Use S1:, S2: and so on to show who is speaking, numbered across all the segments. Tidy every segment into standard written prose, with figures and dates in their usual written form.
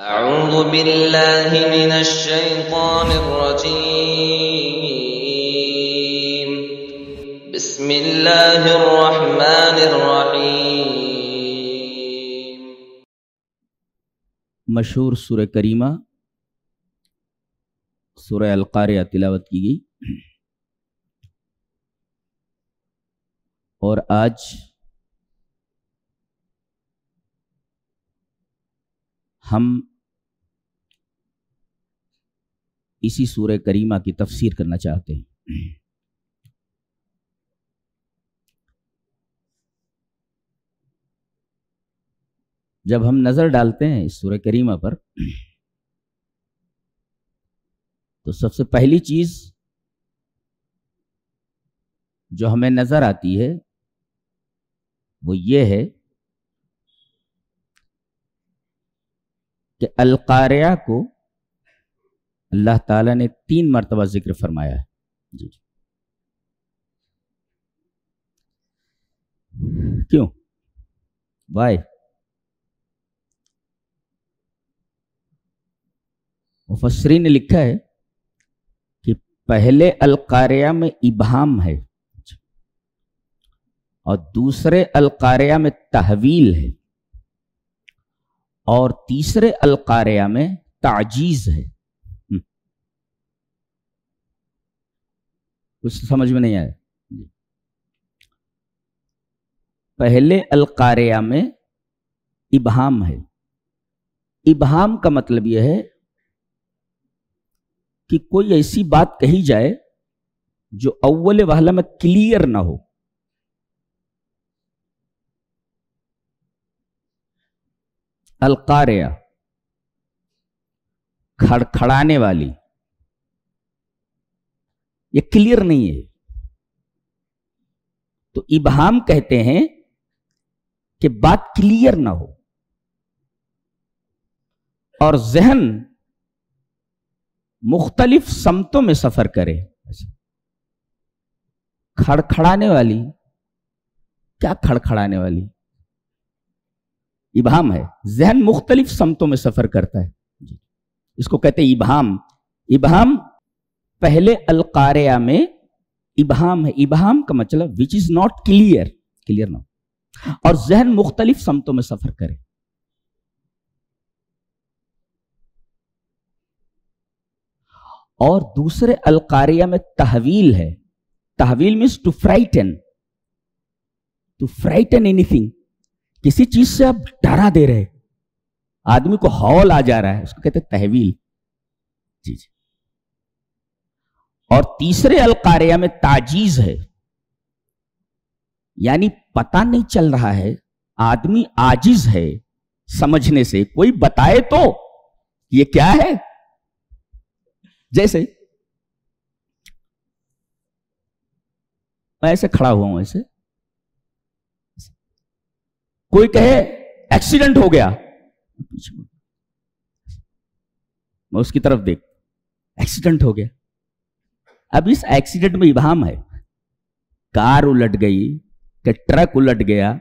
S1: اعوذ باللہ من الشیطان الرجیم بسم اللہ الرحمن الرحیم۔
S2: مشہور سورہ کریمہ سورہ القاریہ تلاوت کی گئی، اور آج ہم اسی سورہ کریمہ کی تفسیر کرنا چاہتے ہیں۔ جب ہم نظر ڈالتے ہیں اس سورہ کریمہ پر تو سب سے پہلی چیز جو ہمیں نظر آتی ہے وہ یہ ہے کہ القاریہ کو اللہ تعالیٰ نے 3 مرتبہ ذکر فرمایا ہے۔ جی کیوں؟ وائی؟ مفسرین نے لکھا ہے کہ پہلے القاریہ میں ابہام ہے اور دوسرے القاریہ میں تحویل ہے اور تیسرے القاریہ میں تعجیز ہے۔ کچھ سمجھ میں نہیں آیا؟ پہلے القاریہ میں ابہام ہے۔ ابہام کا مطلب یہ ہے کہ کوئی ایسی بات کہی جائے جو اول وہلہ میں کلیئر نہ ہو۔ القاریہ کھڑکھڑانے والی، یہ کلیئر نہیں ہے، تو ابہام کہتے ہیں کہ بات کلیئر نہ ہو اور ذہن مختلف سمتوں میں سفر کرے۔ کھڑکھڑانے والی، کیا کھڑکھڑانے والی؟ ابہام ہے، ذہن مختلف سمتوں میں سفر کرتا ہے، اس کو کہتے ہیں ابہام۔ ابہام پہلے القاریہ میں ابہام ہے۔ ابہام کا مطلب which is not clear نہ ہو اور ذہن مختلف سمتوں میں سفر کرے۔ اور دوسرے القاریہ میں تحویل ہے۔ تحویل means to frighten anything، کسی چیز سے آپ ڈرا دے رہے، آدمی کو ہول آ جا رہا ہے، اس کو کہتے ہیں تحویل۔ جی جی۔ اور تیسرے القاریہ میں تعجیز ہے، یعنی پتہ نہیں چل رہا ہے، آدمی عاجز ہے سمجھنے سے، کوئی بتائے تو یہ کیا ہے۔ جیسے میں ایسے کھڑا ہوا ہوں، ایسے کوئی کہے ایکسیڈنٹ ہو گیا، میں اس کی طرف دیکھ، ایکسیڈنٹ ہو گیا۔ اب اس ایکسیڈنٹ میں ابہام ہے، کار الٹ گئی کہ ٹرک الٹ گیا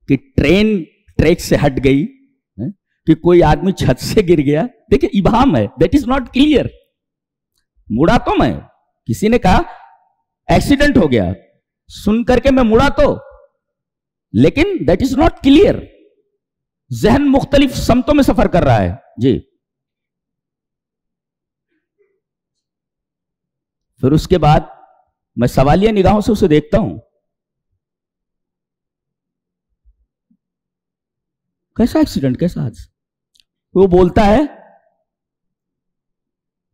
S2: کہ ٹرین ٹریک سے ہٹ گئی کہ کوئی آدمی چھت سے گر گیا، دیکھیں ابہام ہے، دیٹ از ناٹ کلیئر۔ مڑا تو میں، کسی نے کہا ایکسیڈنٹ ہو گیا، سن کر کے میں مڑا تو، لیکن دیٹ از ناٹ کلیئر، ذہن مختلف سمتوں میں سفر کر رہا ہے۔ جی، پھر اس کے بعد میں سوالیہ نگاہوں سے اسے دیکھتا ہوں، کیسا ایکسیڈنٹ، کیسا حادثہ؟ وہ بولتا ہے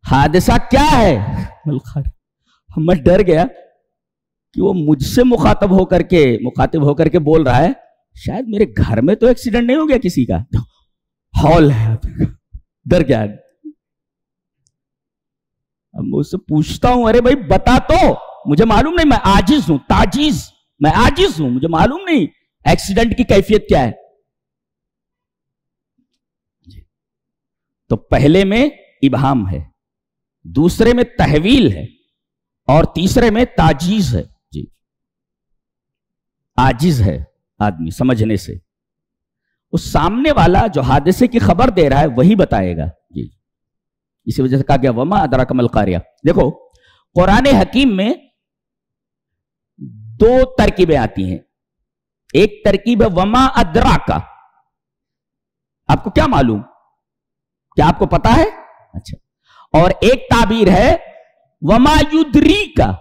S2: حادثہ کیا ہے؟ میں ڈر گیا کہ وہ مجھ سے مخاطب ہو کر کے بول رہا ہے شاید میرے گھر میں تو ایکسیڈنٹ نہیں ہو گیا کسی کا، ہال ہے۔ ڈر گیا۔ اب میں اس سے پوچھتا ہوں، ارے بھائی بتا تو، مجھے معلوم نہیں، میں عاجز ہوں، تعجیز، میں عاجز ہوں، مجھے معلوم نہیں ایکسیڈنٹ کی کیفیت کیا ہے۔ تو پہلے میں ابہام ہے، دوسرے میں تحویل ہے اور تیسرے میں تعجیز ہے۔ جی، عاجز ہے آدمی سمجھنے سے، اس سامنے والا جو حادثے کی خبر دے رہا ہے وہی بتائے گا. جی اسی وجہ سے کہا گیا وما ادراک ما القاریہ. دیکھو قرآن حکیم میں دو ترکیبیں آتی ہیں. ایک ترکیب ہے وما ادراکا. آپ کو کیا معلوم؟ کیا آپ کو پتا ہے؟ اچھا. اور ایک تعبیر ہے وما یدریکا.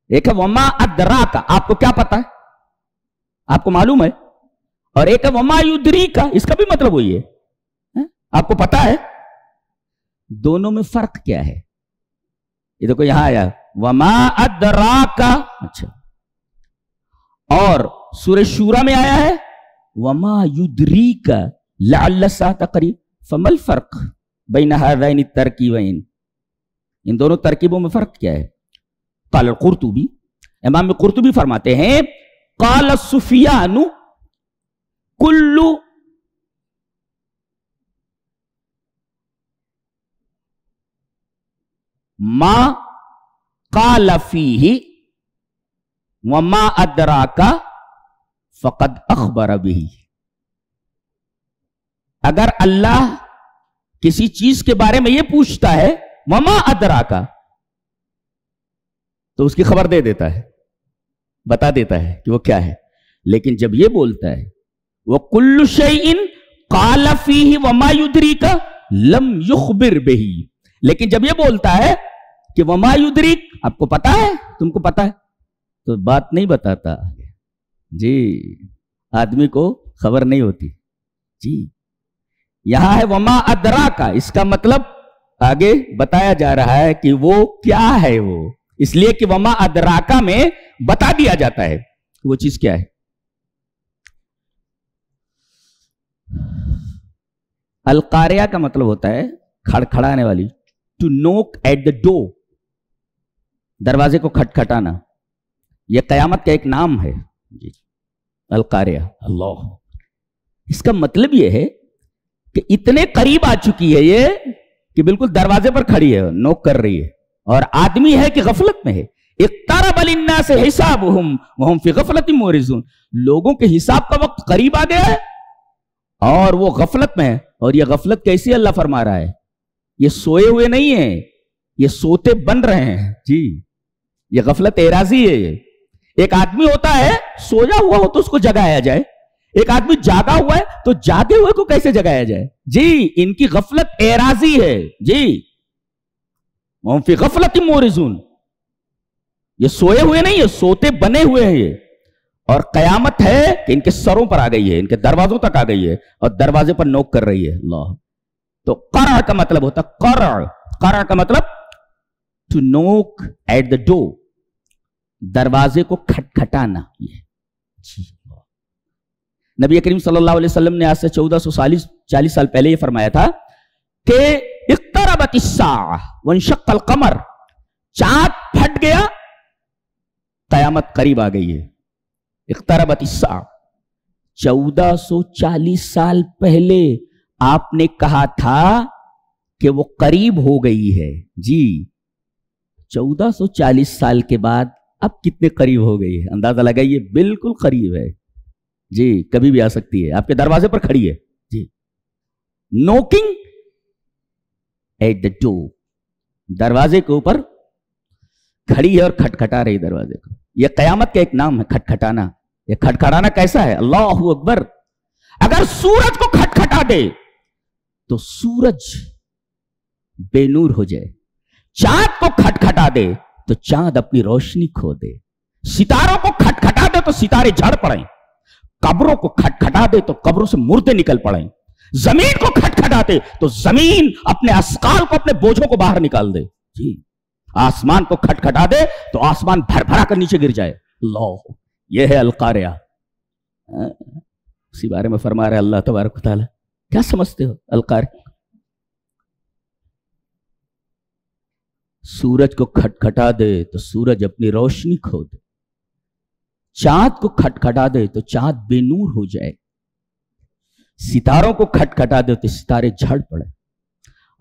S2: ایک ہے وما ادراکا، آپ کو کیا پتا ہے، آپ کو معلوم ہے. اور ایک ہے وما یدریکا، اس کا بھی مطلب وہی ہے، آپ کو پتا ہے. دونوں میں فرق کیا ہے؟ یہ دیکھو یہاں آیا وما ادراکا. اچھا. اور سورہ شورى میں آیا ہے وما یدریکا لعل الساعة قریب. فما الفرق بین هذین الترکیبین؟ ان دونوں ترکیبوں میں فرق کیا ہے؟ قال القرطبی، امام قرطبی فرماتے ہیں قال السفیان کل ما قال فیہ وما ادراکا فقد اخبر بہ. اگر اللہ کسی چیز کے بارے میں یہ پوچھتا ہے وما ادراکا تو اس کی خبر دے دیتا ہے، بتا دیتا ہے کہ وہ کیا ہے. لیکن جب یہ بولتا ہے وَكُلُّ شَيْءٍ قَالَ فِيهِ وَمَا يُدْرِيكَ لَمْ يُخْبِرْ بِهِ، لیکن جب یہ بولتا ہے کہ وما یدریک، آپ کو پتا ہے، تم کو پتا ہے، تو بات نہیں بتاتا. جی آدمی کو خبر نہیں ہوتی. جی یہاں ہے وما ادراکا، اس کا مطلب آگے بتایا جا رہا ہے کہ وہ کیا ہے. وہ اس لیے کہ وما ادراکا میں بتا دیا جاتا ہے کہ وہ چیز کیا ہے. القاریہ کا مطلب ہوتا ہے کھڑکھڑانے والی، ٹو نوک ایٹ دا ڈور، دروازے کو کھٹکھٹانا. یہ قیامت کا ایک نام ہے. جی القاریہ. اللہ، اس کا مطلب یہ ہے کہ اتنے قریب آ چکی ہے یہ کہ بالکل دروازے پر کھڑی ہے، نوک کر رہی ہے، اور آدمی ہے کہ غفلت میں ہے. اقترب للناس حسابهم وهم في غفلة معرضون. لوگوں کے حساب کا وقت قریب آ گیا ہے اور وہ غفلت میں ہے. اور یہ غفلت کیسی اللہ فرما رہا ہے؟ یہ سوئے ہوئے نہیں ہیں، یہ سوتے بن رہے ہیں. جی یہ غفلت اعراضی ہے. ایک آدمی ہوتا ہے سویا ہوا ہو تو اس کو جگایا جائے، ایک آدمی جاگا ہوا ہے تو جاگے ہوئے کو کیسے جگایا جائے؟ جی ان کی غفلت اعراضی ہے. جی وَهُمْ فِي غَفْلَةٍ مُعْرِضُونَ، یہ سوئے ہوئے نہیں، یہ سوتے بنے ہوئے ہیں. یہ اور قیامت ہے کہ ان کے سروں پر آ گئی ہے، ان کے دروازوں تک آ گئی ہے اور دروازے پر نوک کر رہی ہے. اللہ. تو قرع کا مطلب ہوتا قرع کا مطلب ٹو نوک ایٹ دا ڈور، دروازے کو کھٹکھٹانا. نبی کریم صلی اللہ علیہ وسلم نے آج سے 1440 سال پہلے یہ فرمایا تھا کہ اقتربت الساعہ وانشق القمر، چاند پھٹ گیا، قیامت قریب آ گئی ہے. اقتربت الساعہ 1440 سال پہلے آپ نے کہا تھا کہ وہ قریب ہو گئی ہے. جی 1440 سال کے بعد اب کتنے قریب ہو گئی ہے؟ اندازہ لگائیے، بالکل قریب ہے. جی کبھی بھی آ سکتی ہے، آپ کے دروازے پر کھڑی ہے. جی نوکنگ ایٹ دا ڈور، دروازے کے اوپر کھڑی ہے اور کھٹکھٹا رہی دروازے کو. یہ قیامت کا ایک نام ہے، کھٹکھٹانا. یہ کھٹکھٹانا کیسا ہے؟ اللہ اکبر. اگر سورج کو کھٹکھٹا دے تو سورج بے نور ہو جائے، چاند کو کھٹکھٹا دے تو چاند اپنی روشنی کھو دے، ستاروں کو کھٹکھٹا دے تو ستارے جھڑ پڑیں، قبروں کو کھٹکھٹا دے تو قبروں سے مردے نکل پڑیں، زمین کو کھٹکھٹا دے تو زمین اپنے اثقال کو، اپنے بوجھوں کو باہر نکال دے. جی آسمان کو کھٹکھٹا دے تو آسمان بھر بھرا کر نیچے گر جائے. اللہ، یہ ہے القاریہ. اسی بارے میں فرما رہے اللہ تبارک و تعالی. کیا سمجھتے ہو القاریہ؟ سورج کو کھٹکھٹا دے تو سورج اپنی روشنی کھو دے، چاند کو کھٹکھٹا دے تو چاند بے نور ہو جائے، ستاروں کو کھٹکھٹا دے تو ستارے جھڑ پڑے،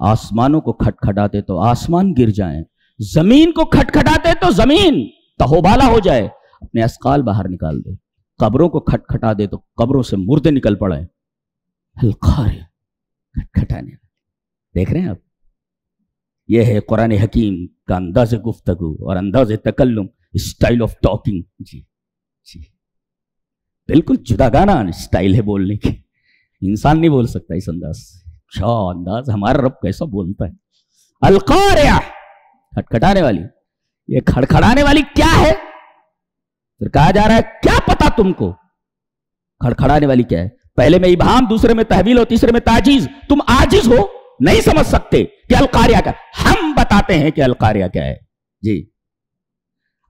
S2: آسمانوں کو کھٹکھٹا دے تو آسمان گر جائیں، زمین کو کھٹکھٹا دے تو زمین تہوبالا ہو جائے، اپنے اثقال باہر نکال دے. قبروں کو کھٹکھٹا دے تو قبروں سے مردے نکل پڑے. القاریہ، کھٹکھٹانے. دیکھ رہے ہیں آپ، یہ ہے قرآن حکیم کا انداز گفتگو اور انداز تکلم، اسٹائل آف ٹاکنگ. جی جی بالکل جدا گانا اسٹائل ہے بولنے کی. انسان نہیں بول سکتا اس انداز. کیا انداز ہمارا رب کیسا بولتا ہے. القاریہ، کھٹکھٹانے والی. یہ کھڑکھڑانے والی کیا ہے؟ پھر کہا جا رہا ہے کیا پتا تم کو کھڑکھڑانے والی کیا ہے. پہلے میں ابہام، دوسرے میں تحویل اور تیسرے میں تعجیز. تم عاجز ہو، نہیں سمجھ سکتے کہ القاریہ کیا. ہم بتاتے ہیں کہ القاریہ کیا ہے. جی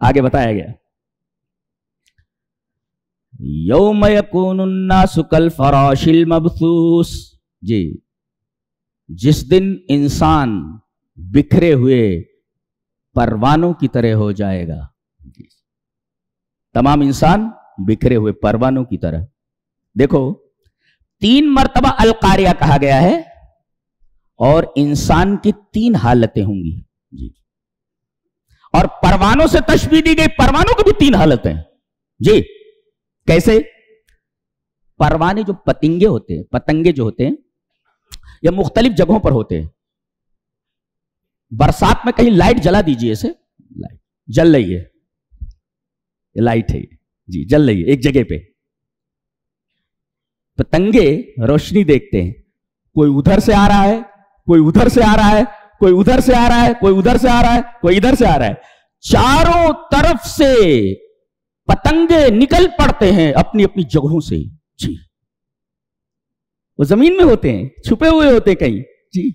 S2: آگے بتایا گیا یوم یکون الناس کالفراش المبثوث. جی جس دن انسان بکھرے ہوئے پروانوں کی طرح ہو جائے گا. تمام انسان بکھرے ہوئے پروانوں کی طرح. دیکھو 3 مرتبہ القاریہ کہا گیا ہے اور انسان کی 3 حالتیں ہوں گی. جی اور پروانوں سے تشبیہ دی گئی. پروانوں کی بھی 3 حالتیں. جی کیسے؟ پروانے جو پتنگے ہوتے ہیں، پتنگے جو ہوتے ہیں یہ مختلف جگہوں پر ہوتے ہیں. برسات میں کہیں لائٹ جلا دیجئے، اسے لائٹ جل رہی ہے، یہ لائٹ ہے جی، جل رہی ہے ایک جگہ پہ. پتنگے روشنی دیکھتے ہیں، کوئی ادھر سے آ رہا ہے، کوئی ادھر سے آ رہا ہے، کوئی ادھر سے آ رہا ہے، کوئی ادھر سے آ رہا ہے، کوئی ادھر سے آ رہا ہے. چاروں طرف سے پتنگے نکل پڑتے ہیں اپنی اپنی جگہوں سے. جی وہ زمین میں ہوتے ہیں، چھپے ہوئے ہوتے ہیں کہیں. جی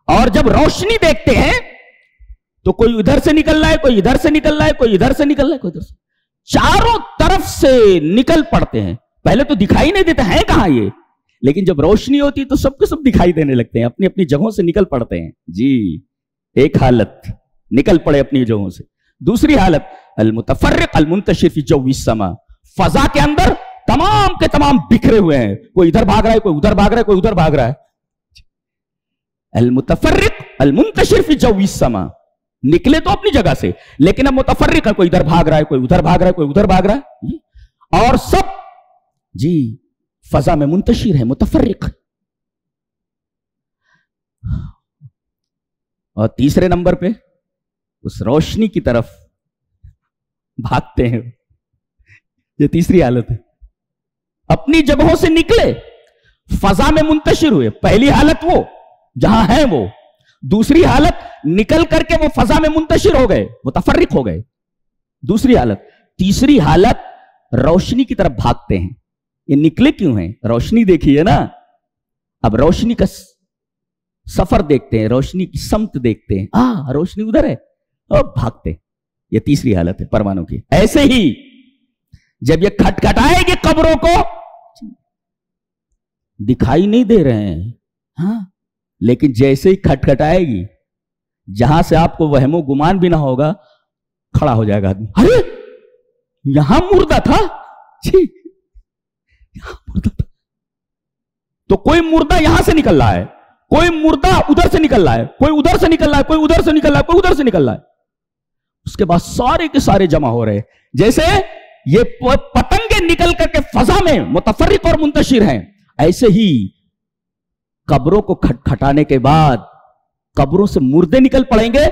S2: اور جب روشنی دیکھتے ہیں تو کوئی ادھر سے نکل رہا ہے، کوئی ادھر سے نکل رہا ہے، کوئی ادھر سے نکل رہا ہے، کوئی ادھر سے. چاروں طرف سے نکل پڑتے ہیں. پہلے تو دکھائی نہیں دیتے ہیں کہاں یہ، لیکن جب روشنی ہوتی ہے تو سب کے سب دکھائی دینے لگتے ہیں، اپنی اپنی جگہوں سے نکل پڑتے ہیں. جی ایک حالت نکل پڑے اپنی جگہوں سے. دوسری حالت المتفرق المنتشر فی جو السما، فضا کے اندر تمام کے تمام بکھرے ہوئے ہیں، کوئی ادھر بھاگ رہا ہے، کوئی ادھر بھاگ رہا ہے، کوئی ادھر بھاگ رہا ہے. المتفرق المنتشر فی جو السما، نکلے تو اپنی جگہ سے لیکن اب متفرق ہے، کوئی ادھر بھاگ رہا ہے، کوئی ادھر بھاگ رہا ہے، کوئی ادھر بھاگ رہا ہے، اور سب جی فضا میں منتشر ہے، متفرق. اور تیسرے نمبر پہ اس روشنی کی طرف بھاگتے ہیں. یہ تیسری حالت ہے. اپنی جگہوں سے نکلے، فضا میں منتشر ہوئے. پہلی حالت وہ جہاں ہیں وہ. دوسری حالت نکل کر کے وہ فضا میں منتشر ہو گئے، متفرق ہو گئے. دوسری حالت. تیسری حالت روشنی کی طرف بھاگتے ہیں. یہ نکلے کیوں ہیں؟ روشنی دیکھی ہے نا. اب روشنی کا سفر دیکھتے ہیں، روشنی کی سمت دیکھتے ہیں، روشنی ادھر ہے اور بھاگتے ہیں. یہ تیسری حالت ہے پروانوں کی. ایسے ہی جب یہ کھٹکھٹائے گی قبروں کو، دکھائی نہیں دے رہے ہیں ہاں، لیکن جیسے ہی کھٹکھٹائے گی، جہاں سے آپ کو وہم و گمان بھی نہ ہوگا، کھڑا ہو جائے گا آدمی. ارے یہاں مردہ تھا. جی یہاں مردہ تھا. تو کوئی مردہ یہاں سے نکل رہا ہے، کوئی مردہ ادھر سے نکل رہا ہے، کوئی ادھر سے نکل رہا ہے، کوئی ادھر سے نکل رہا ہے، کوئی ادھر سے نکل رہا ہے. اس کے بعد سارے کے سارے جمع ہو رہے ہیں. جیسے یہ پتنگیں نکل کر کے فضا میں متفرق اور منتشر ہیں، ایسے ہی قبروں کو کھٹکھٹانے کے بعد قبروں سے مردے نکل پڑیں گے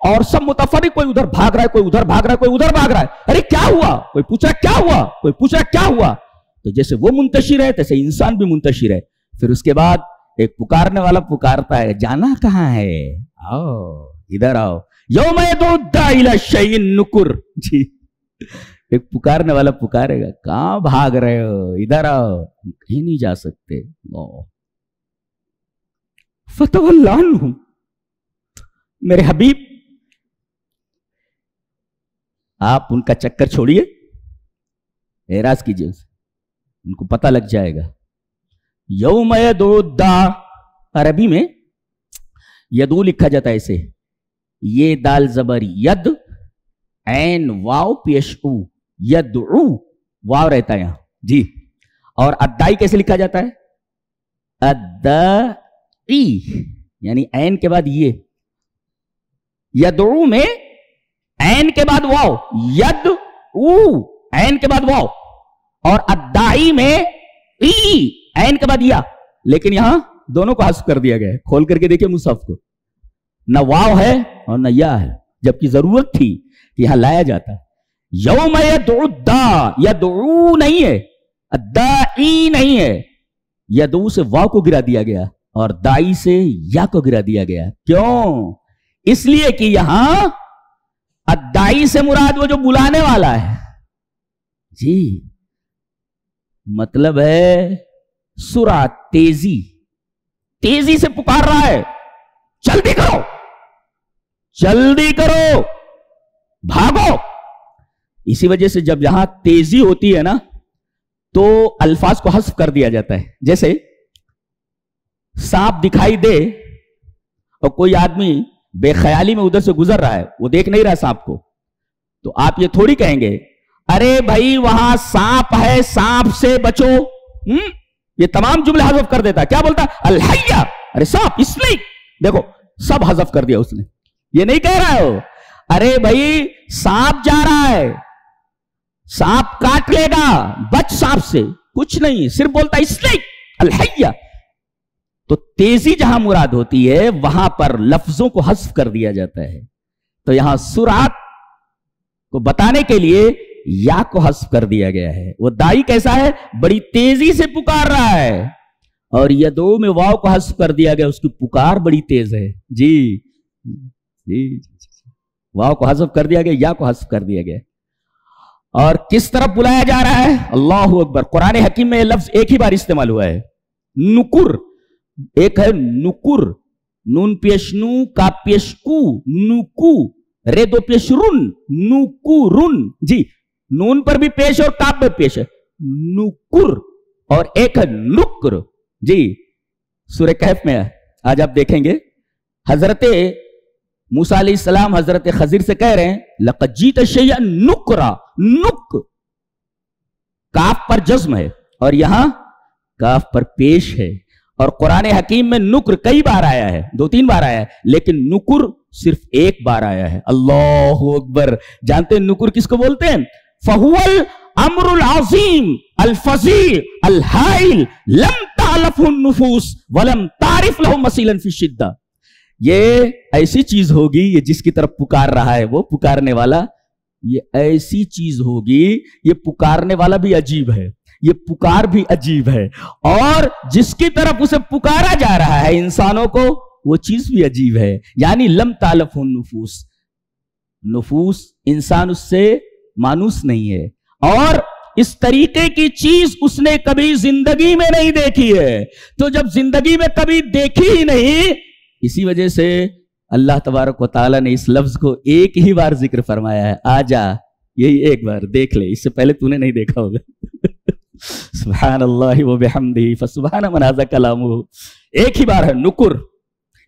S2: اور سب متفرق. کوئی ادھر بھاگ رہا ہے، کوئی ادھر بھاگ رہا ہے، کوئی ادھر بھاگ رہا ہے. ارے کیا ہوا؟ کوئی پوچھا کیا ہوا، کوئی پوچھا کیا ہوا. تو جیسے وہ منتشر ہے تیسے انسان بھی منتشر ہے. پھر اس کے بعد ایک پکارنے والا پکارتا ہے، جانا کہاں ہے؟ آؤ ادھر آؤ. یوم یدعو الداعی الی الشیء النکر. جی ایک پکارنے والا پکارے گا، کہاں بھاگ رہے ہو؟ ادھر آؤ. کہیں نہیں جا سکتے. فتول عنہم. میرے حبیب آپ ان کا چکر چھوڑیے، اعراض کیجیے، ان کو پتہ لگ جائے گا. یوم یدعو الداع، عربی میں یدعو لکھا جاتا ہے ایسے، یہ دال زبر ید، عین واو پیش او، یدعو واو رہتا ہے یہاں. جی اور ادائی کیسے لکھا جاتا ہے؟ ادائی، یعنی عین کے بعد یہ. یدعو میں عین کے بعد واو، یدعو عین کے بعد واو. اور الدائی میں عین کے بعد یا، لیکن یہاں دونوں کو حذف کر دیا گیا ہے. کھول کر کے دیکھیں مصحف کو، نہ واو ہے اور نہ یا ہے، جبکہ ضرورت تھی کہ یہاں لایا جاتا. یوم یدعو الداع، یدعو نہیں ہے، الدائی نہیں ہے. یدعو سے واو کو گرا دیا گیا اور دائی سے یا کو گرا دیا گیا. کیوں؟ اس لیے کہ یہاں الدائی سے مراد وہ جو بلانے والا ہے. جی مطلب ہے سرعت، تیزی، تیزی سے پکار رہا ہے، جلدی کرو، جلدی کرو، بھاگو. اسی وجہ سے جب یہاں تیزی ہوتی ہے نا تو الفاظ کو حذف کر دیا جاتا ہے. جیسے سانپ دکھائی دے اور کوئی آدمی بے خیالی میں ادھر سے گزر رہا ہے، وہ دیکھ نہیں رہا سانپ کو، تو آپ یہ تھوڑی کہیں گے ارے بھائی وہاں سانپ ہے، سانپ سے بچو. یہ تمام جملے حذف کر دیتا. کیا بولتا؟ الحیہ، ارے سانپ، اسنیک. دیکھو سب حذف کر دیا اس نے. یہ نہیں کہہ رہا ہے ارے بھائی سانپ جا رہا ہے، سانپ کاٹ لے گا، بچ سانپ سے، کچھ نہیں، صرف بولتا اسنیک، الحیہ. تو تیزی جہاں مراد ہوتی ہے وہاں پر لفظوں کو حذف کر دیا جاتا ہے. تو یہاں سرعت کو بتانے کے لیے یا کو حذف کر دیا گیا ہے. وہ دائی کیسا ہے؟ بڑی تیزی سے پکار رہا ہے. اور یدعو میں واو کو حذف کر دیا گیا، اس کی پکار بڑی تیز ہے. جی جی واو کو حذف کر دیا گیا، یا کو حذف کر دیا گیا. اور کس طرف بلایا جا رہا ہے؟ اللہ اکبر. قرآن حکیم میں یہ لفظ ایک ہی بار استعمال ہوا ہے، نکر. ایک ہے نکر، نون پیش نو، کا پیش کو، نکو، رے دو پیش رن، نکرن. جی نون پر بھی پیش اور کاف پر پیش ہے، نکر. اور ایک ہے نکر. جی سورہ کہف میں آج آپ دیکھیں گے حضرت موسیٰ علیہ السلام حضرت خضر سے کہہ رہے ہیں لقد جیت شیئا نکرا. نک کاف پر جزم ہے اور یہاں کاف پر پیش ہے. اور قرآن حکیم میں نکر کئی بار آیا ہے، 2-3 بار آیا ہے، لیکن نکر صرف ایک بار آیا ہے. اللہ اکبر. جانتے ہیں نکر کس کو بولتے ہیں؟ فَهُوَ الْأَمْرُ الْعَظِيمُ الْفَزِيعُ الْحَائِلُ لَمْ تَعْلَفْهُ النُّفُوسُ وَلَمْ تَعْرِفْ لَهُ مَثِيلًا فِي الشِّدَّةِ. یہ ایسی چیز ہوگی، یہ جس کی طرف پکار رہا ہے وہ پکارنے والا، یہ ایسی چیز ہوگی، یہ پکارنے والا بھی عجیب ہے، یہ پکار بھی عجیب ہے، اور جس کی طرف اسے پکارا جا رہا ہے انسانوں کو وہ چیز بھی عجیب ہے. یعنی لم تالف النفوس، نفوس انسان اس سے مانوس نہیں ہے، اور اس طریقے کی چیز اس نے کبھی زندگی میں نہیں دیکھی ہے. تو جب زندگی میں کبھی دیکھی ہی نہیں، اسی وجہ سے اللہ تبارک و تعالیٰ نے اس لفظ کو ایک ہی بار ذکر فرمایا ہے. آجا، یہی ایک بار دیکھ لے، اس سے پہلے تو نے نہیں دیکھا ہوگا. سبحان اللہ و بحمدہ فسبحان من ھذا کلامہ. ایک ہی بار ہے نکر،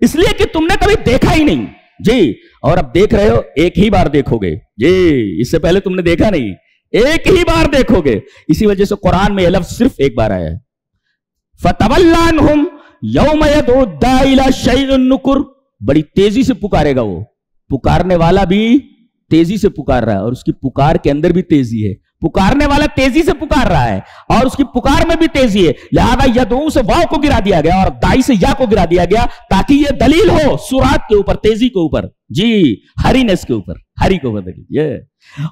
S2: اس لیے کہ تم نے کبھی دیکھا ہی نہیں. جی اور اب دیکھ رہے ہو، ایک ہی بار دیکھو گے. جی اس سے پہلے تم نے دیکھا نہیں، ایک ہی بار دیکھو گے. اسی وجہ سے قرآن میں یہ لفظ صرف ایک بار آیا ہے. فَتَوَلَّ عَنْهُمْ یوم یدعو الداعی الی شیء نکر. بڑی تیزی سے پکارے گا، وہ پکارنے والا بھی تیزی سے پکار رہا ہے، اور اس کی پکار کے اندر بھی تیزی ہے. پکارنے والا تیزی سے پکار رہا ہے اور اس کی پکار میں بھی تیزی ہے. لہذا یدعو سے واو کو گرا دیا گیا اور دائی سے یا کو گرا دیا گیا، تاکہ یہ دلیل ہو سرعت کے اوپر، تیزی کے اوپر، جی ہرینس کے اوپر، ہری کو بدلی یہ.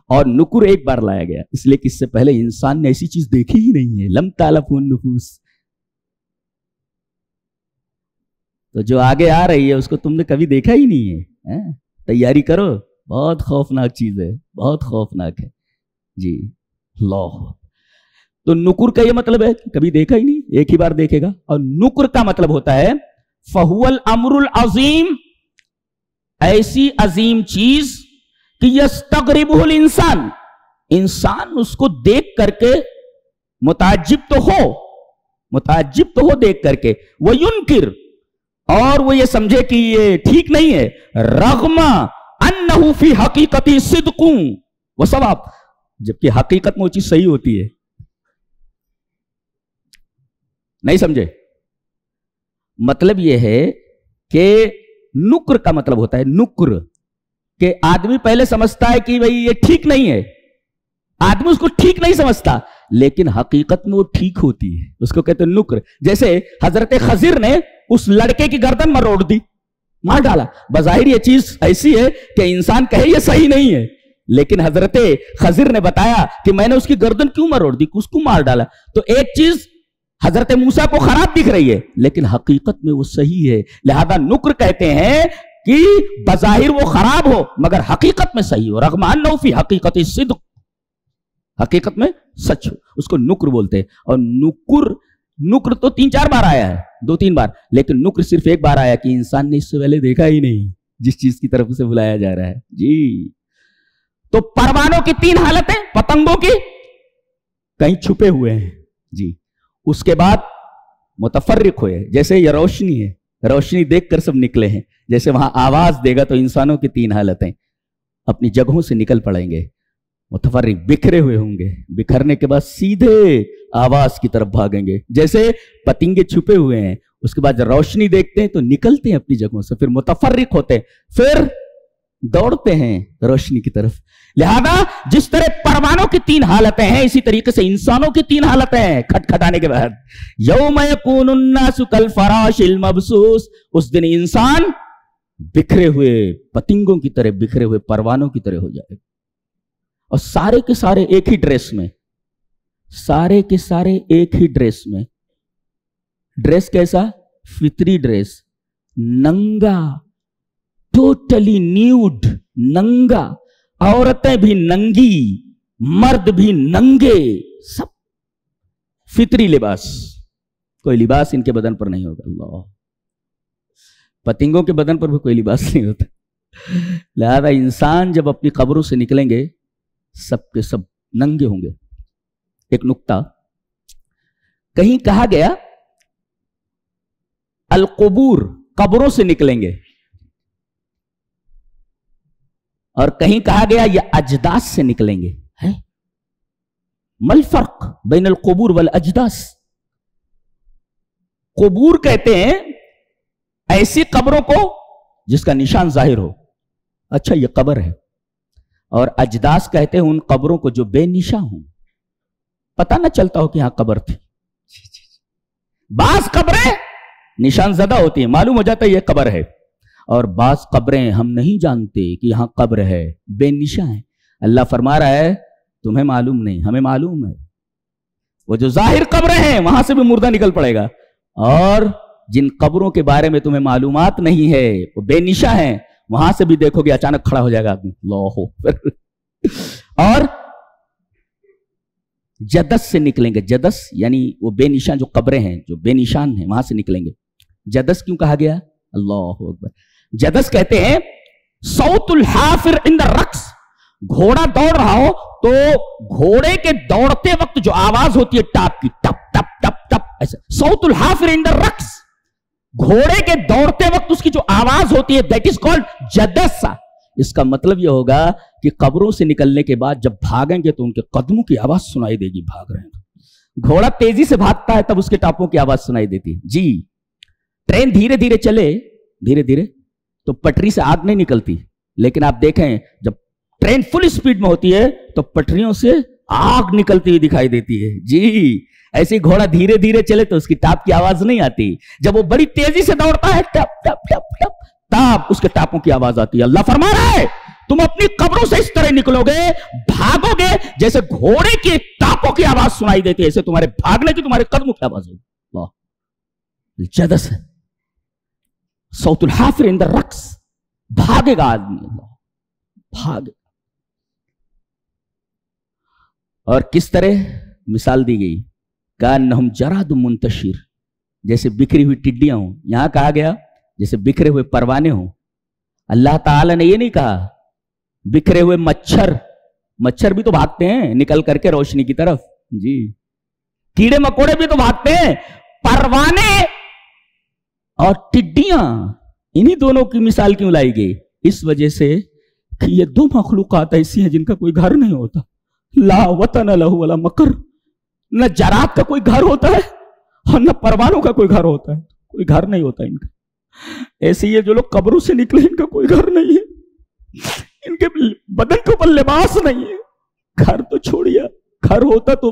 S2: اور نکر ایک بار لایا گیا اس لیے کہ اس سے پہلے انسان نے ایسی چیز دیکھی ہی نہیں ہے. لم تالف النفوس. تو جو آگے آ رہی ہے اس کو تم نے کبھی دیکھا ہی نہیں ہے. تیاری کرو، بہت خوفناک چیز ہے، بہت خوفناک ہے. جی اللہ. تو نکر کا یہ مطلب ہے کہ کبھی دیکھا ہی نہیں، ایک ہی بار دیکھے گا. اور نکر کا مطلب ہوتا ہے فَهُوَ الْأَمْرُ الْعَظِيمُ، ایسی عظیم چیز کہ یستغربہ الانسان، انسان اس کو دیکھ کر کے متعجب تو ہو دیکھ کر کے، وَيُنْكِرُ، اور وہ یہ سمجھے کہ یہ ٹھیک نہیں ہے، رغم انہ فی حقیقت صدق و ثواب، جبکہ حقیقت میں وہ چیز صحیح ہوتی ہے. نہیں سمجھے؟ مطلب یہ ہے کہ نکر کا مطلب ہوتا ہے نکر، کہ آدمی پہلے سمجھتا ہے کہ بھئی یہ ٹھیک نہیں ہے، آدمی اس کو ٹھیک نہیں سمجھتا، لیکن حقیقت میں وہ ٹھیک ہوتی ہے، اس کو کہتے ہیں نکر. جیسے حضرت خضر نے اس لڑکے کی گردن مروڑ دی، مار ڈالا. بظاہر یہ چیز ایسی ہے کہ انسان کہے یہ صحیح نہیں ہے، لیکن حضرت خضر نے بتایا کہ میں نے اس کی گردن کیوں مروڑ دی، اس کو مار ڈالا. تو ایک چیز حضرت موسیٰ کو خراب دکھ رہی ہے لیکن حقیقت میں وہ صحیح ہے، لہذا نکر کہتے ہیں کہ بظاہر وہ خراب ہو مگر حقیقت میں صحیح ہو. رغم انہ فی حقیقت صدق، حقیقت میں سچ ہو، اس کو نکر بولتے ہیں. اور نکر تو 3-4 بار آیا ہے، 2-3 بار، لیکن نکر صرف ایک بار آیا کہ انسان نے اس سے پہلے دیکھا ہی نہیں جس چیز کی طرف اسے بلایا جا رہا ہے. جی تو پروانوں کی 3 حالتیں، پتنگوں کی کہیں چھپے ہوئے ہیں جی، اس کے بعد متفرق ہوئے، جیسے یہ روشنی ہے، روشنی دیکھ کر سب نکلے ہیں، جیسے وہاں آواز دے گا تو انسانوں کی 3 حالتیں اپنی جگہوں سے نکل پڑیں گے. متفرق بکھرے ہوئے ہوں گے، بکھرنے کے بعد سیدھے آواز کی طرف بھاگیں گے. جیسے پتنگے چھپے ہوئے ہیں، اس کے بعد جب روشنی دیکھتے ہیں تو نکلتے ہیں اپنی جگہوں سے، پھر متفرق ہوتے ہیں، پھر دوڑتے ہیں روشنی کی طرف. لہذا جس طرح پروانوں کی 3 حالتیں ہیں، اسی طریقے سے انسانوں کی 3 حالتیں ہیں. کھٹکھٹانے کے بعد یوم یکون الناس کالفراش المبثوث، اس دن انسان بکھرے ہوئے پتنگوں کی طرح، بکھرے ہوئے پروانوں کی طرح ہو جائے گا. اور سارے کے سارے ایک ہی ڈریس میں، سارے کے سارے ایک ہی ڈریس میں. ڈریس کیسا؟ فطری ڈریس، ننگا، ٹوٹلی نیوڈ، ننگا. عورتیں بھی ننگی، مرد بھی ننگے، سب فطری لباس، کوئی لباس ان کے بدن پر نہیں ہوگا. اللہ، پتنگوں کے بدن پر بھی کوئی لباس نہیں ہوتا. لہذا انسان جب اپنی قبروں سے نکلیں گے سب کے سب ننگے ہوں گے. ایک نکتہ، کہیں کہا گیا القبور، قبروں سے نکلیں گے، اور کہیں کہا گیا یہ اجداث سے نکلیں گے. مل فرق بین القبور والاجداث؟ قبور کہتے ہیں ایسی قبروں کو جس کا نشان ظاہر ہو، اچھا یہ قبر ہے. اور اجداث کہتے ہیں ان قبروں کو جو بے نشان ہوں، پتہ نہ چلتا ہو کہ یہاں قبر تھی. بعض قبریں نشان زدہ ہوتی ہیں، معلوم ہو جاتا ہے یہ قبر ہے، اور بعض قبریں ہم نہیں جانتے کہ یہاں قبر ہے، بے نشان ہے. اللہ فرما رہا ہے تمہیں معلوم نہیں، ہمیں معلوم ہے. وہ جو ظاہر قبریں ہیں وہاں سے بھی مردہ نکل پڑے گا، اور جن قبروں کے بارے میں تمہیں معلومات نہیں ہے وہ بے نشان ہیں، وہاں سے بھی دیکھو گے اچانک کھڑا ہو جائے گا آدمی. اور جدس سے نکلیں گے. جدس یعنی وہ بے نشان جو قبریں ہیں، جو بے نشان ہیں، وہاں سے نکلیں گے. جدس کیوں کہا گیا؟ اللہ اکبر. جدس کہتے ہیں صوت الحافر عند الرقص. گھوڑا دوڑ رہا ہو تو گھوڑے کے دوڑتے وقت جو آواز ہوتی ہے ٹاپ کی، ٹپ ٹپ ٹپ ٹپ، ایسا صوت الحافر عند الرقص. گھوڑے کے دوڑتے وقت اس کی جو آواز ہوتی ہے دیٹ از کالڈ جدس. اس کا مطلب یہ ہوگا کہ قبروں سے نکلنے کے بعد جب بھاگیں گے تو ان کے قدموں کی آواز سنائی دے گی. بھاگ رہے ہیں، گھوڑا تیزی سے بھاگتا ہے تب اس کے ٹاپوں کی آواز سنائی دیتی ہے. جی ٹرین دھیرے دھیرے چلے، دھیرے دھیرے تو پٹری سے آگ نہیں نکلتی، لیکن آپ دیکھیں جب ٹرین فل اسپیڈ میں ہوتی ہے تو پٹریوں سے آگ نکلتی ہوئی دکھائی دیتی ہے. جی ایسے گھوڑا دھیرے دھیرے چلے تو اس کی ٹاپ کی آواز نہیں آتی. جب وہ بڑی تیزی سے دوڑتا ہے ٹپ ٹپ ٹپ ٹپ، تب اس کے ٹاپوں کی آواز آتی ہے. اللہ فرما رہا ہے تم اپنی قبروں سے اس طرح نکلو گے، بھاگو گے جیسے گھوڑے کی ٹاپوں کی آواز سنائی دیتی ہے، ایسے تمہارے بھاگنے کی، تمہارے قدموں کی آواز ہوگی. اللہ جدس ہے، صوت الحافر عند الرقص. بھاگے گا آدمی، اللہ بھاگے. اور کس طرح مثال دی گئی؟ کانہم جراد منتشر، جیسے بکھری ہوئی ٹڈیاں ہوں. یہاں کہا گیا جیسے بکھرے ہوئے پروانے ہوں. اللہ تعالی نے یہ نہیں کہا بکھرے ہوئے مچھر. مچھر بھی تو بھاگتے ہیں نکل کر کے روشنی کی طرف. جی کیڑے مکوڑے بھی تو بھاگتے ہیں. پروانے اور ٹڈیاں، انہی دونوں کی مثال کیوں لائی گئی؟ اس وجہ سے کہ یہ 2 مخلوقات ایسی ہیں جن کا کوئی گھر نہیں ہوتا. لا وطن لہ ولا مقر. نہ جراد کا کوئی گھر ہوتا ہے اور نہ پروانوں کا کوئی گھر ہوتا ہے، کوئی گھر نہیں ہوتا ان کا. ایسے یہ جو لوگ قبروں سے نکلے ان کا کوئی گھر نہیں ہے، ان کے بدن کے اوپر لباس نہیں ہے. گھر تو چھوڑیا، گھر ہوتا تو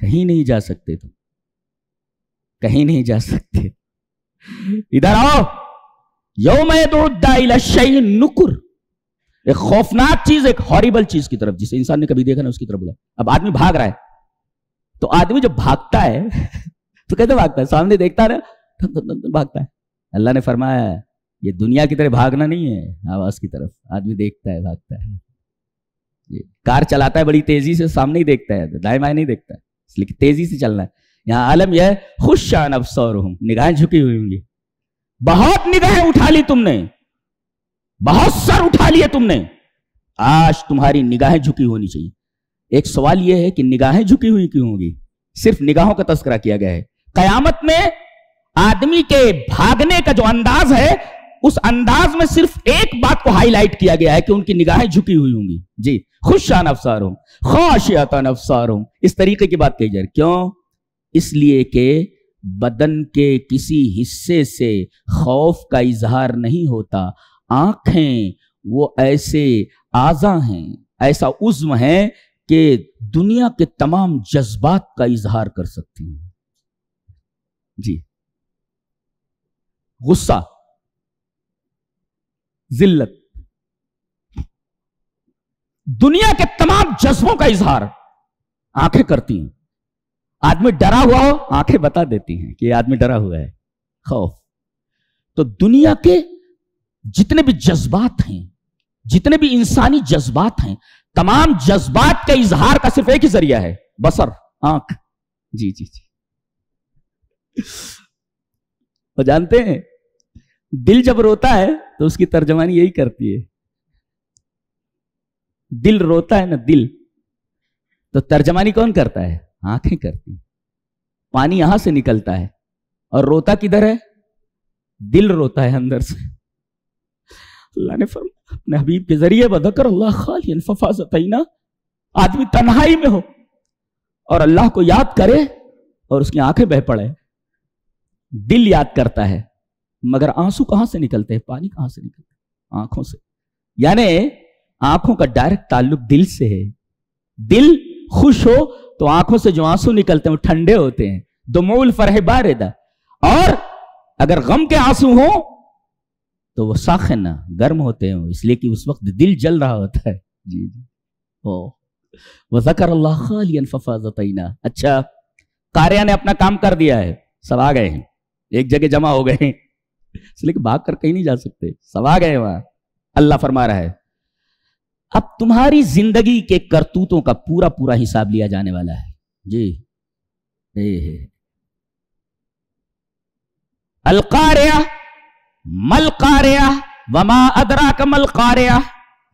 S2: کہیں نہیں جا سکتے تم، کہیں نہیں جا سکتے. ادھر آؤ. یوم یدعو الداعی الی الشیء النکر، ایک خوفناک چیز، ایک ہاریبل چیز کی طرف جسے انسان نے کبھی دیکھا نا اس کی طرف بلا. اب آدمی بھاگ رہا ہے تو آدمی جب بھاگتا ہے تو کیسے بھاگتا ہے؟ سامنے دیکھتا ہے نا بھاگتا ہے. اللہ نے فرمایا یہ دنیا کی طرح بھاگنا نہیں ہے، آواز کی طرف. آدمی دیکھتا ہے بھاگتا ہے. کار چلاتا ہے بڑی تیزی سے، سامنے ہی دیکھتا ہے، دائیں بائیں نہیں دیکھتا ہے، اس لیے تیزی سے چلنا ہے. یہاں عالم یہ ہے خشعن ابصارہم، نگاہیں جھکی ہوئی ہوں گی. بہت نگاہیں اٹھا لی تم نے، بہت سر اٹھا لیے تم نے، آج تمہاری نگاہیں جھکی ہونی چاہیے. ایک سوال یہ ہے کہ نگاہیں جھکی ہوئی کیوں ہوگی؟ صرف نگاہوں کا تذکرہ کیا گیا ہے. قیامت میں آدمی کے بھاگنے کا جو انداز ہے اس انداز میں صرف ایک بات کو ہائی لائٹ کیا گیا ہے کہ ان کی نگاہیں جھکی ہوئی ہوں گی. جی، خشعن ابصارہم خاشعۃ ابصارہم، اس طریقے کی بات کہی جا رہی. کیوں؟ اس لیے کہ بدن کے کسی حصے سے خوف کا اظہار نہیں ہوتا. آنکھیں وہ ایسے اعضاء ہیں، ایسا عضو ہیں کہ دنیا کے تمام جذبات کا اظہار کر سکتی ہیں. جی، غصہ، ذلت، دنیا کے تمام جذبوں کا اظہار آنکھیں کرتی ہیں. آدمی ڈرا ہوا ہو آنکھیں بتا دیتی ہیں کہ یہ آدمی ڈرا ہوا ہے، خوف. تو دنیا کے جتنے بھی جذبات ہیں، جتنے بھی انسانی جذبات ہیں، تمام جذبات کے اظہار کا صرف ایک ہی ذریعہ ہے، بصر، آنکھ. جی جی جی. وہ جانتے ہیں دل جب روتا ہے تو اس کی ترجمانی یہی کرتی ہے. دل روتا ہے نا، دل، تو ترجمانی کون کرتا ہے؟ آنکھیں کرتی. پانی یہاں سے نکلتا ہے اور روتا کدھر ہے؟ دل روتا ہے اندر سے. اللہ نے فرمایا اپنے حبیب کے ذریعے وذکر اللہ خالیا ففاضت عیناہ، آدمی تنہائی میں ہو اور اللہ کو یاد کرے اور اس کی آنکھیں بہہ پڑے. دل یاد کرتا ہے مگر آنسو کہاں سے نکلتے ہیں؟ پانی کہاں سے نکلتا ہے؟ آنکھوں سے. یعنی آنکھوں کا ڈائریکٹ تعلق دل سے ہے. دل خوش ہو تو آنکھوں سے جو آنسو نکلتے ہیں وہ ٹھنڈے ہوتے ہیں، دموع الفرح باردہ. اور اگر غم کے آنسو ہوں تو وہ ساخنہ، گرم ہوتے ہیں، اس لیے کہ اس وقت دل جل رہا ہوتا ہے. جی جی. وذکر اللہ خالیا ففاضت عیناہ. اچھا، قاریہ نے اپنا کام کر دیا ہے، سب آ گئے ہیں، ایک جگہ جمع ہو گئے ہیں، اس لیے کہ بھاگ کر کہیں نہیں جا سکتے، سب آ گئے وہاں. اللہ فرما رہا ہے اب تمہاری زندگی کے کرتوتوں کا پورا پورا حساب لیا جانے والا ہے. جی، القاریہ مل قاریہ وما ادراک مل قاریہ.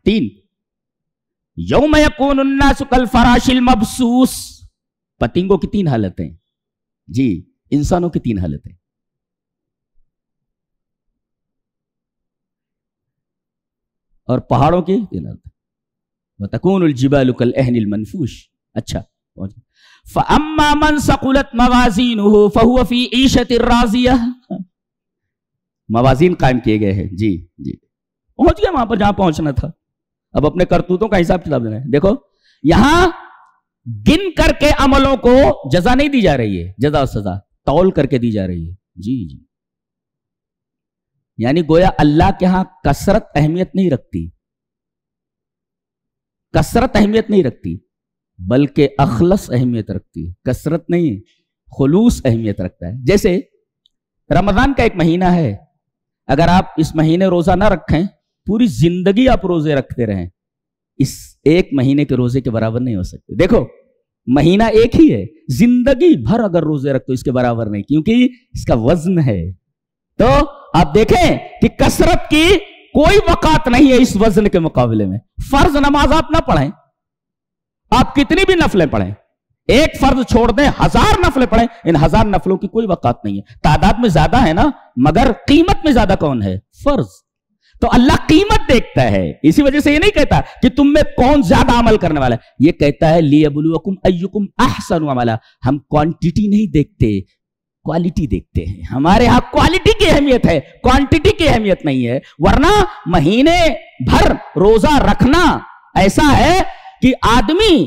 S2: 3 یوم یکون الناس کالفراش المبثوث. پتنگوں کی 3 حالتیں، جی، انسانوں کی 3 حالتیں. اور پہاڑوں کی 3 حالتیں. وَتَكُونُ الْجِبَالُ كَالْأَهْنِ الْمَنْفُوشِ. اچھا، فَأَمَّا مَنْ ثَقُلَتْ مَوَازِينُهُ فَهُوَ فِي عِيشَةٍ رَاضِيَةٍ. موازین قائم کیے گئے ہیں. جی جی، پہنچ گیا وہاں پر جہاں پہنچنا تھا. اب اپنے کرتوتوں کا حساب کتاب دینا ہے. دیکھو یہاں گن کر کے عملوں کو جزا نہیں دی جا رہی ہے، جزا و سزا تول کر کے دی جا رہی ہے. جی جی، یعنی گویا اللہ کے ہاں کثرت اہمیت نہیں رکھتی، کثرت اہمیت نہیں رکھتی، بلکہ اخلص اہمیت رکھتی ہے. کثرت نہیں، خلوص اہمیت رکھتا ہے. جیسے رمضان کا ایک مہینہ ہے، اگر آپ اس مہینے روزہ نہ رکھیں، پوری زندگی آپ روزے رکھتے رہیں، اس ایک مہینے کے روزے کے برابر نہیں ہو سکتے. دیکھو مہینہ ایک ہی ہے، زندگی بھر اگر روزے رکھتے اس کے برابر نہیں، کیونکہ اس کا وزن ہے. تو آپ دیکھیں کہ کثرت کی کوئی وقات نہیں ہے اس وزن کے مقابلے میں. فرض نماز آپ نہ پڑھیں، آپ کتنی بھی نفلیں پڑھیں، ایک فرض چھوڑ دیں 1000 نفلیں پڑھیں، ان 1000 نفلوں کی کوئی وقات نہیں ہے. تعداد میں زیادہ ہے نا، مگر قیمت میں زیادہ کون ہے؟ فرض. تو اللہ قیمت دیکھتا ہے، اسی وجہ سے یہ نہیں کہتا کہ تم میں کون زیادہ عمل کرنے والا ہے، یہ کہتا ہے لیبلوکم ایکم احسن عملا. ہم کوانٹٹی نہیں دیکھتے، کوالٹی دیکھتے ہیں. ہمارے ہاں کوالٹی کی اہمیت ہے، کوانٹٹی کی اہمیت نہیں ہے. ورنہ مہینے بھر روزہ رکھنا ایسا ہے کہ آدمی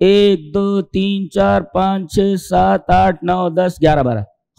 S2: 1 2 3 4 5 6 7 8 9 10 11 12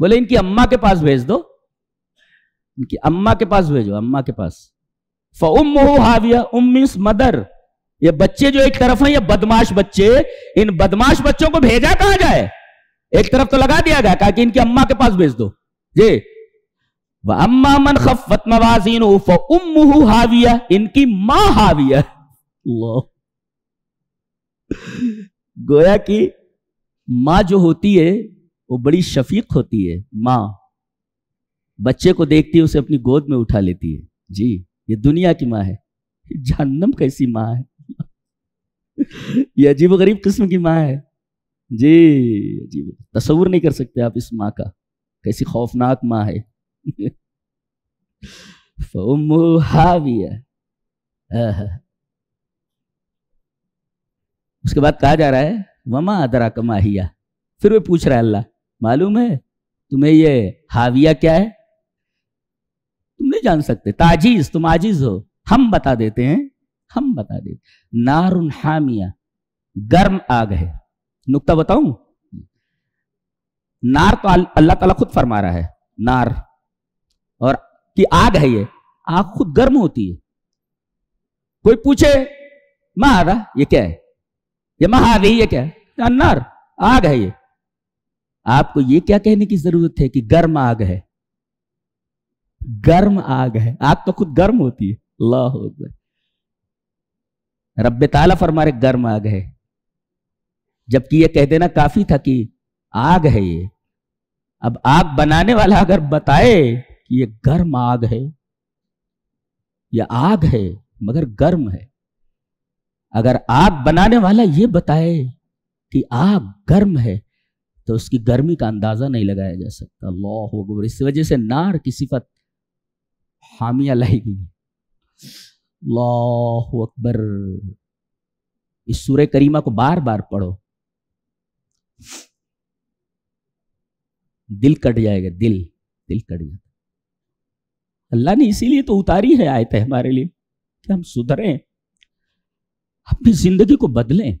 S2: بولے ان کی اماں کے پاس بھیج دو، ان کی اماں کے پاس بھیجو، اماں کے پاس. فَأُمُّهُ هَاوِيَةٌ means mother. یہ بچے جو ایک طرف ہیں یہ بدماش بچے، ان بدماش بچوں کو بھیجا کہاں جائے؟ ایک طرف تو لگا دیا گیا، کہا کہ ان کی اماں کے پاس بھیج دو جی. وَأَمَّا مَنْ خَفَّتْ مَوَازِينُهُ فَأُمُّهُ هَاوِيَةٌ، ان کی ماں ہاویہ. اللہ، گویا کہ ماں جو ہوتی ہے وہ بڑی شفیق ہوتی ہے. ماں بچے کو دیکھتی ہے اسے اپنی گود میں اٹھا لیتی ہے. جی یہ دنیا کی ماں ہے. جہنم کیسی ماں ہے؟ یہ عجیب و غریب قسم کی ماں ہے جی. عجیب، تصور نہیں کر سکتے آپ اس ماں کا، کیسی خوفناک ماں ہے. فَأُمُّهُ هَاوِيَةٌ. اس کے بعد کہا جا رہا ہے وَمَا أَدْرَاكَ مَا هِيَ. پھر وہ پوچھ رہا ہے اللہ معلوم ہے تمہیں یہ ہاویہ کیا ہے؟ تم نہیں جان سکتے، تعجیز، تم عاجز ہو، ہم بتا دیتے ہیں، ہم بتا دیتے. نار حامیہ، گرم آگ ہے. نکتہ بتاؤں، نار تو اللہ تعالیٰ خود فرما رہا ہے نار، اور کہ آگ ہے، یہ آگ خود گرم ہوتی ہے. کوئی پوچھے ماذا، یہ کیا ہے؟ یہ مہاوی، یہ کیا ہے؟ النار، آگ ہے. یہ آپ کو یہ کیا کہنے کی ضرورت ہے کہ گرم آگ ہے؟ گرم آگ ہے، آگ تو خود گرم ہوتی ہے. اللہ اکبر. رب تعالیٰ فرما رہے گرم آگ ہے، جبکہ یہ کہہ دینا کافی تھا کہ آگ ہے یہ. اب آگ بنانے والا اگر بتائے کہ یہ گرم آگ ہے، یہ آگ ہے مگر گرم ہے، اگر آگ بنانے والا یہ بتائے کہ آگ گرم ہے تو اس کی گرمی کا اندازہ نہیں لگایا جا سکتا. اللہ اکبر. اس وجہ سے نار کی صفت حامیہ لائی گئی. اللہ اکبر. اس سورہ کریمہ کو بار بار پڑھو، دل کٹ جائے گا، دل کٹ جائے گا. اللہ نے اسی لیے تو اتاری ہے آیت ہے ہمارے لیے کہ ہم سدھریں، اپنی زندگی کو بدلیں.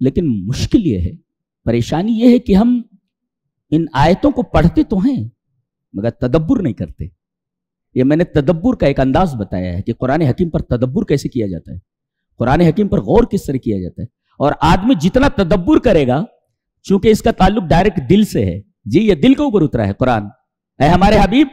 S2: لیکن مشکل یہ ہے، پریشانی یہ ہے کہ ہم ان آیتوں کو پڑھتے تو ہیں مگر تدبر نہیں کرتے. یہ میں نے تدبر کا ایک انداز بتایا ہے کہ قرآن حکیم پر تدبر کیسے کیا جاتا ہے، قرآن حکیم پر غور کس طرح کیا جاتا ہے. اور آدمی جتنا تدبر کرے گا، چونکہ اس کا تعلق ڈائریکٹ دل سے ہے. جی یہ دل کے اوپر اترا ہے قرآن. اے ہمارے حبیب،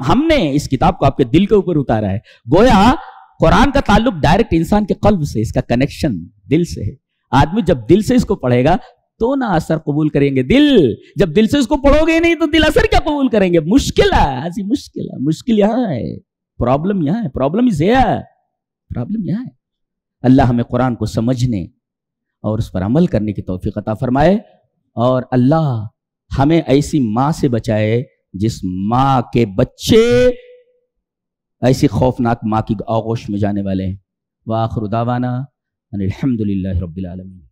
S2: ہم نے اس کتاب کو آپ کے دل کے اوپر اتارا ہے. گویا قرآن کا تعلق ڈائریکٹ انسان کے قلب سے، اس کا کنیکشن دل سے ہے. آدمی جب دل سے اس کو پڑھے گا تو نہ اثر قبول کریں گے. دل جب دل سے اس کو پڑھو گے نہیں تو دل اثر کیا قبول کریں گے؟ مشکل ہے، مشکل یہاں ہے. پرابلم یہاں ہے، پرابلم یہاں ہے. اللہ ہمیں قرآن کو سمجھنے اور اس پر عمل کرنے کی توفیق عطا فرمائے، اور اللہ ہمیں ایسی ماں سے بچائے جس ماں کے بچے ایسی خوفناک ماں کی آغوش میں جانے والے ہیں. وآخر دعوانا ان الحمد للہ رب العالمین.